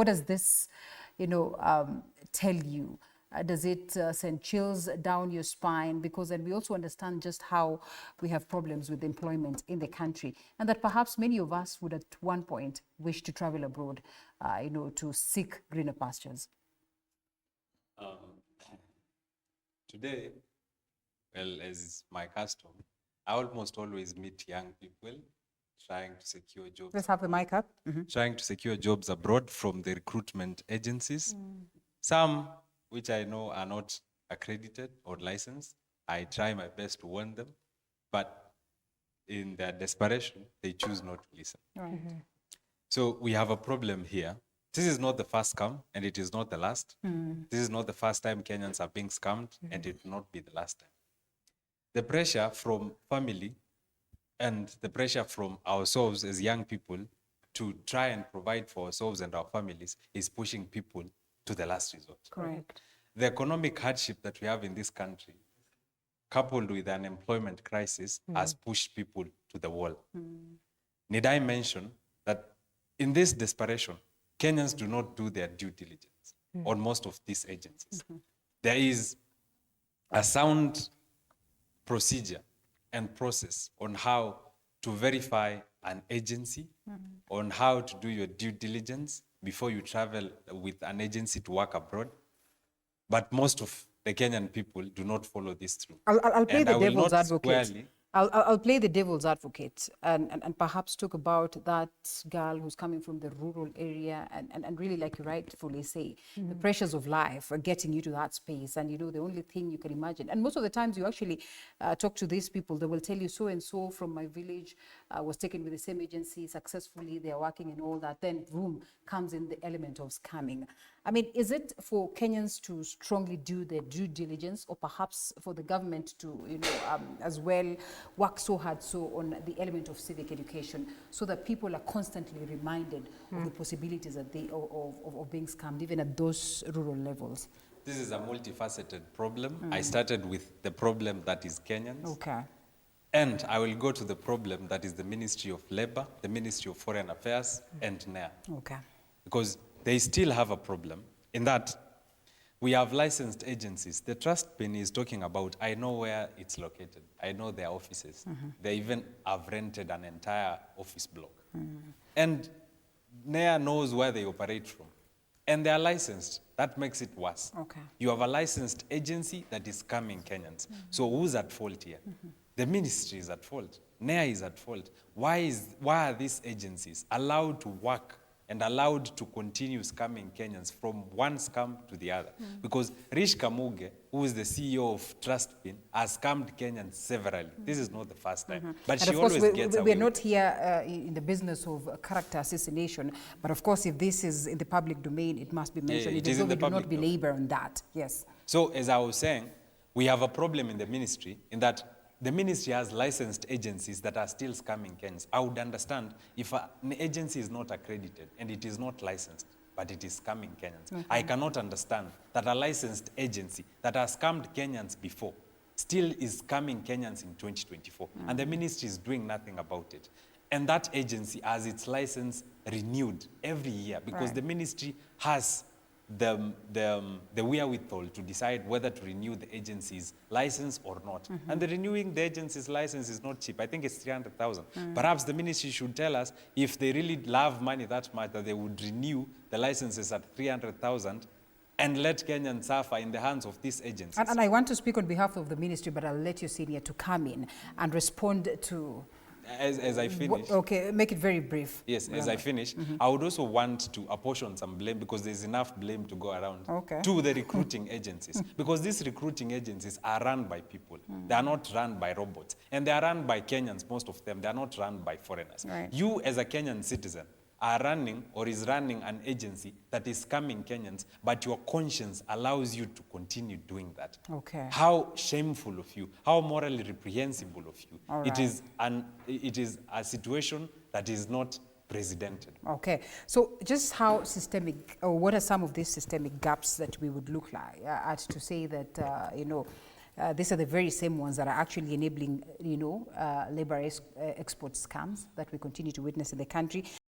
What does this, tell you? Does it send chills down your spine? Because then we also understand just how we have problems with employment in the country, and that perhaps many of us would at one point wish to travel abroad, to seek greener pastures. Today, well, as is my custom, I almost always meet young people trying to secure jobs. Let's have the mic up. Trying to secure jobs abroad from the recruitment agencies. Some which I know are not accredited or licensed. I try my best to warn them, but in their desperation, they choose not to listen. Right. So we have a problem here. This is not the first scam, and it is not the last. This is not the first time Kenyans are being scammed, and it will not be the last time. The pressure from family and the pressure from ourselves as young people to try and provide for ourselves and our families is pushing people to the last resort. Correct. The economic hardship that we have in this country, coupled with an unemployment crisis, has pushed people to the wall. Need I mention that in this desperation, Kenyans do not do their due diligence on most of these agencies. There is a sound procedure and process on how to verify an agency, on how to do your due diligence before you travel with an agency to work abroad. But most of the Kenyan people do not follow this through. I'll play the devil's advocate. Squarely, I'll play the devil's advocate and perhaps talk about that girl who's coming from the rural area and really, like you rightfully say, the pressures of life are getting you to that space. And, the only thing you can imagine. And most of the times you actually talk to these people, they will tell you so-and-so from my village was taken with the same agency successfully, they're working and all that. Then, boom, comes in the element of scamming. I mean, is it for Kenyans to strongly do their due diligence, or perhaps for the government to, as well, work so hard on the element of civic education, so that people are constantly reminded of the possibilities that of being scammed, even at those rural levels? This is a multifaceted problem. I started with the problem that is Kenyans. Okay. And I will go to the problem that is the Ministry of Labor, the Ministry of Foreign Affairs, and NEA. Okay. Because they still have a problem in that we have licensed agencies. The trust pin is talking about, I know where it's located. I know their offices. They even have rented an entire office block. And NEA knows where they operate from. And they are licensed. That makes it worse. Okay. You have a licensed agency that is scamming Kenyans. So who's at fault here? The ministry is at fault. NEA is at fault. Why are these agencies allowed to work and allowed to continue scamming Kenyans from one scam to the other? Because Rish Kamuge, who is the CEO of TrustPin, has scammed Kenyans severally. This is not the first time. But And she of course, always gets away. we're not here in the business of character assassination, but of course, if this is in the public domain, it must be mentioned. it is in the we do public not belabor on that. Yes. So, as I was saying, we have a problem in the ministry in that the ministry has licensed agencies that are still scamming Kenyans. I would understand if an agency is not accredited and it is not licensed, but it is scamming Kenyans. I cannot understand that a licensed agency that has scammed Kenyans before still is scamming Kenyans in 2024, and the ministry is doing nothing about it. And that agency has its license renewed every year because the ministry has the wherewithal to decide whether to renew the agency's license or not. And the renewing the agency's license is not cheap. I think it's 300,000. Perhaps the ministry should tell us if they really love money that much that they would renew the licenses at 300,000 and let Kenyans suffer in the hands of these agencies. And I want to speak on behalf of the ministry, but I'll let your senior to come in and respond to... As I finish. Okay, make it very brief. Yes, as I finish, I would also want to apportion some blame because there's enough blame to go around to the recruiting agencies. Because these recruiting agencies are run by people. They are not run by robots. And they are run by Kenyans, most of them. They are not run by foreigners. You, as a Kenyan citizen, are running or is running an agency that is scamming Kenyans, but your conscience allows you to continue doing that. Okay. How shameful of you, how morally reprehensible of you. It is a situation that is not precedented. Okay, so just how systemic, or what are some of these systemic gaps that we would look like at to say that, these are the very same ones that are actually enabling, labor export scams that we continue to witness in the country.